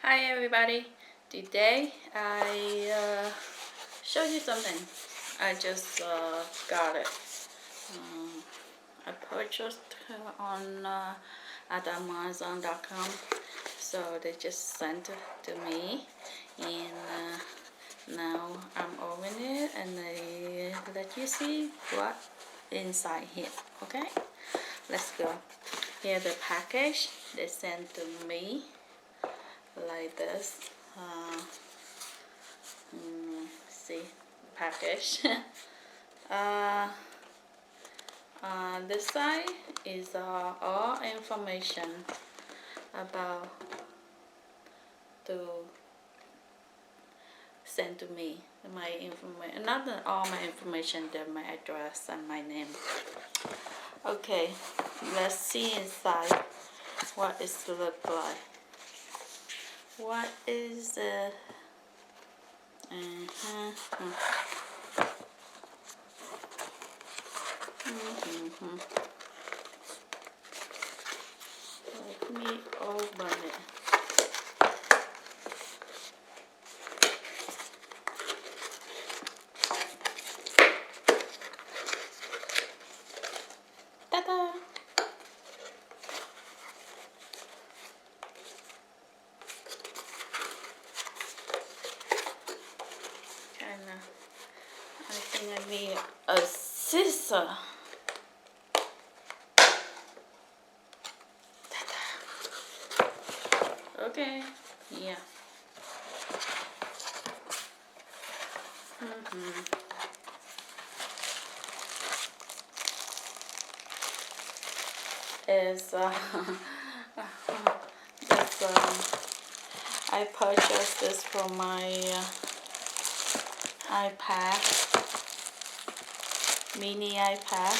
Hi everybody, today I show you something. I just got it. I purchased on at Amazon.com, so they just sent it to me, and now I'm opening it and they let you see what inside here. Okay, let's go. Here the package they sent to me. Like this. See package. This side is all information about to send to me. My information, not all my information, but my address and my name. Okay, let's see inside what it look like. What is the Let me open it. Ta-da! I think I need a scissor. Okay, yeah. Is I purchased this for my iPad, mini iPad.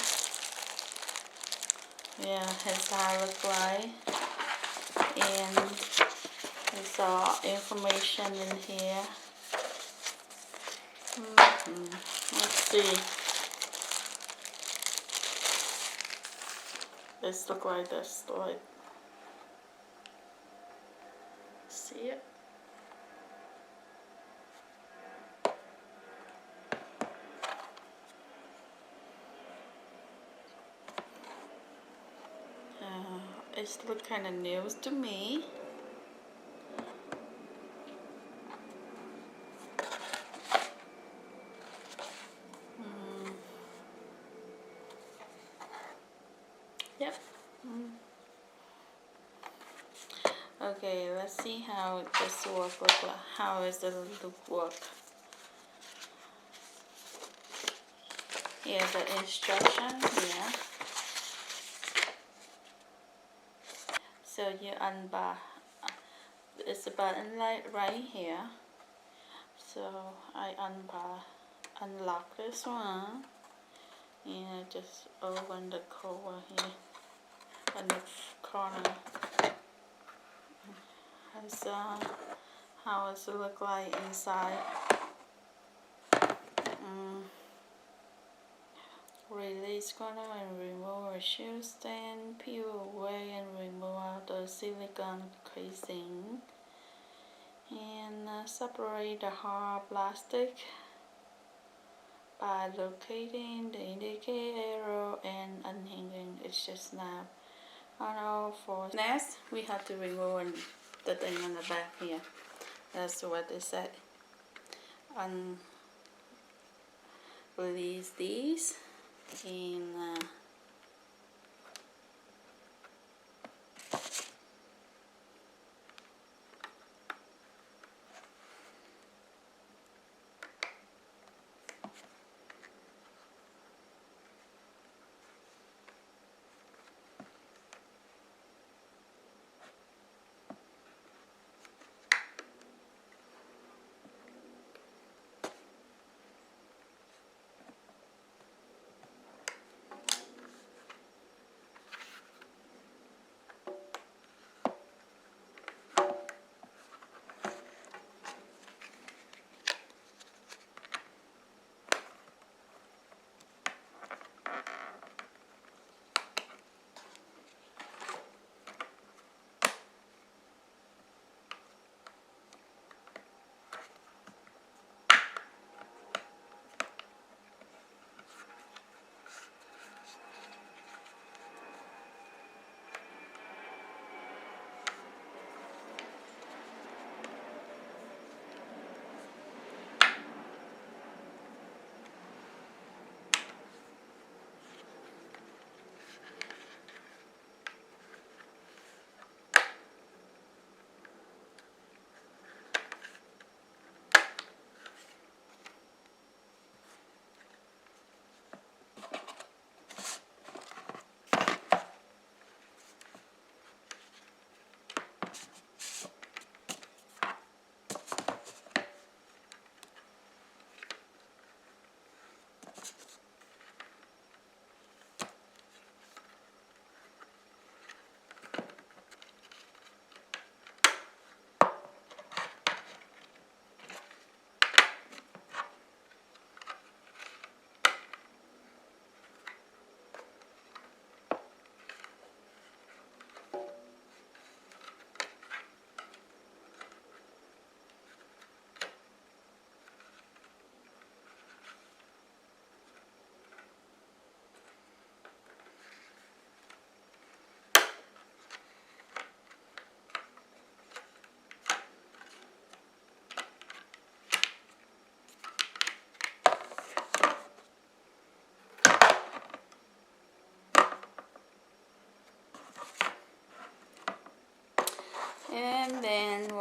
Yeah, that's how it looks like, and there's information in here. Let's see. This look like this, like, see it? It look kind of new to me. Yep. Okay, let's see how this look like. How is the look work? Here's the instruction here. So you unbox. It's a button right here. So I unlock this one, and I just open the cover here in the corner. That's how it look like inside. Release corner and remove a shoe stand. Peel away and remove out the silicone casing. And separate the hard plastic by locating the indicator arrow and unhinging. It's just snap on all fours. Next, we have to remove the thing on the back here. That's what they said. Release these and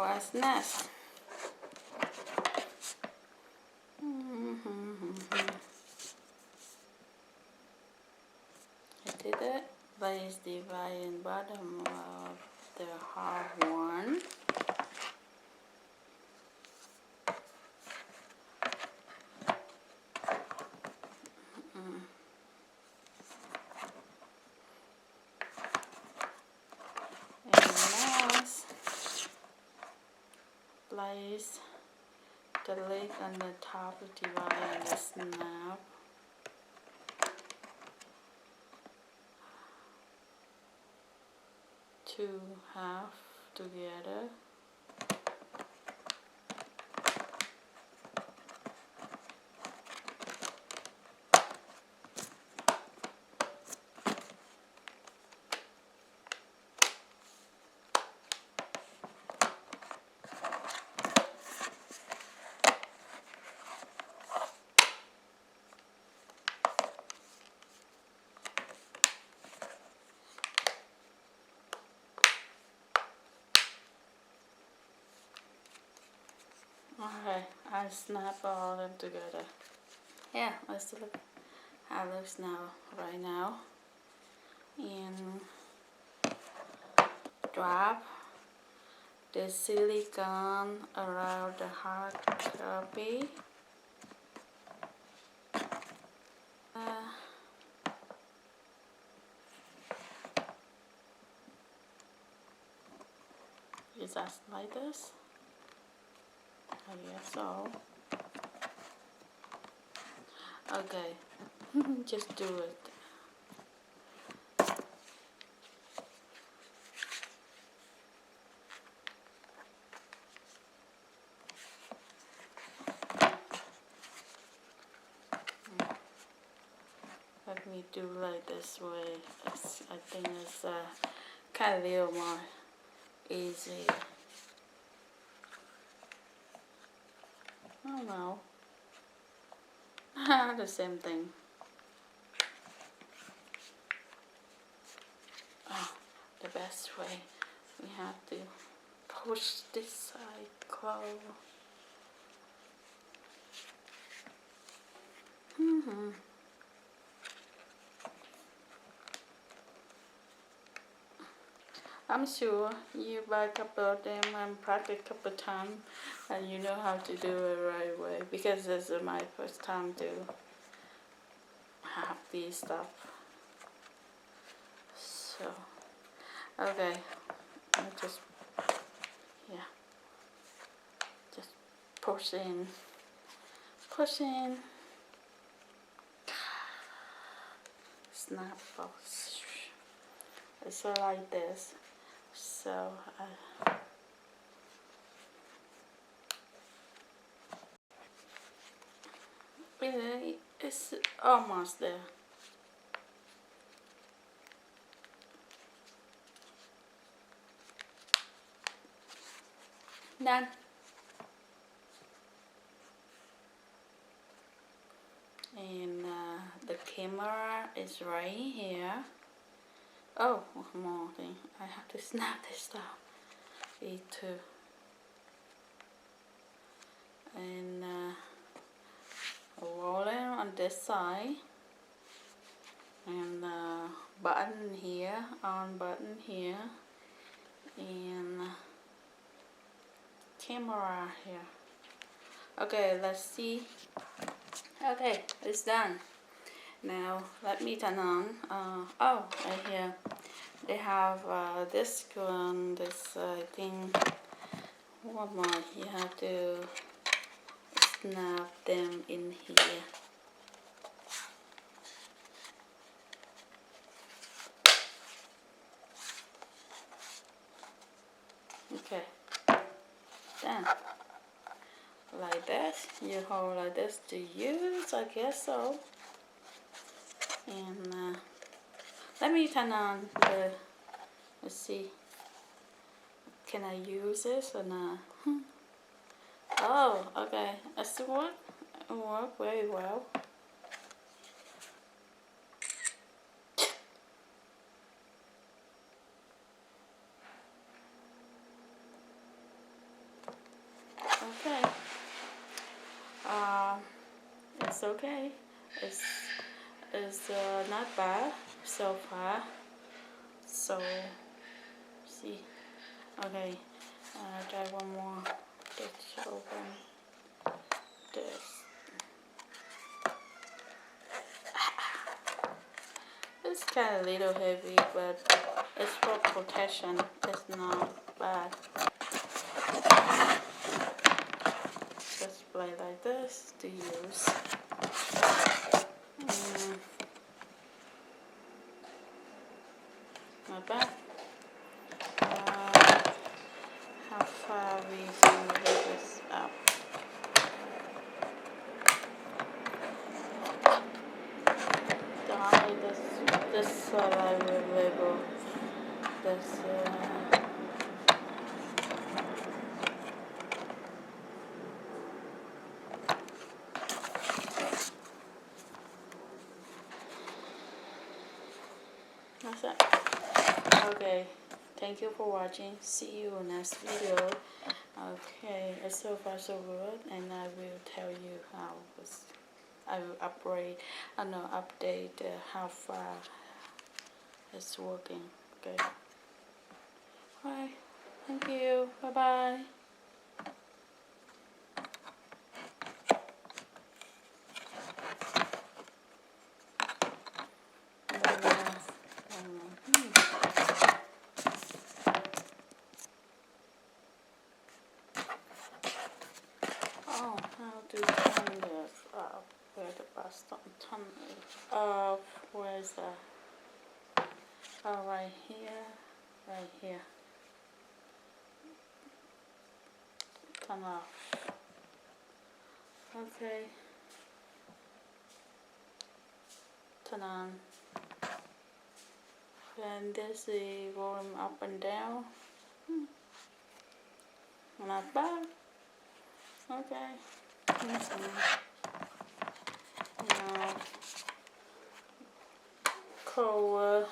What's next? I did it. Place the right and bottom of the hard one. And next, place the lid on the top of the wire and the snap. Two half together. Okay, I snap all of them together. Yeah, let's look how it looks now, right now. And drop the silicone around the hard copy. Is that like this? I guess so. Okay, just do it. Let me do like this way. I think it's kind of a little more easy. I don't know. The same thing. Oh, the best way. We have to push this side close. I'm sure you buy a couple of them and practice a couple of times and you know how to do it right way, because this is my first time to have these stuff. So, okay, I just push in, snap box. It's like this. So it's almost there. Done. And the camera is right here. Oh, one more thing. I have to snap this stuff. E2. And roll it on this side. And button here, on button here. And camera here. Okay, let's see. Okay, it's done. Now let me turn on. Oh, right here they have this one. This I think. One more. You have to snap them in here. Okay, done. Like this. You hold like this to use. I guess so. And let me turn on the, let's see, can I use this or not? Oh, okay, it's work very well. okay. It's not bad so far. So see, okay. Try one more. Let's open this. It's kind of a little heavy, but it's for protection. It's not bad. Just play like this to use. Not bad. How far we can lift this up? This I will label this. That's it. Okay, thank you for watching. See you next video. Okay, it's so far so good, and I will tell you how I will update how far it's working. Okay. Bye. Thank you. Bye bye. Oh, how to turn this up? Where the button turn it off? Where is that? Oh, right here. Right here. Turn off. Okay. Turn on. And this is volume up and down. Not bad. Okay. Now, cold.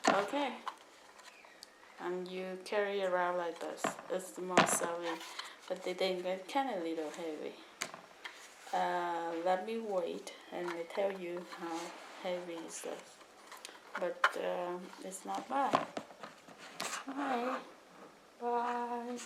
Okay. And you carry it around like this. It's the most selling, but they think it's kind of a little heavy. Let me wait and I tell you how heavy is this. But it's not bad. Bye. Bye.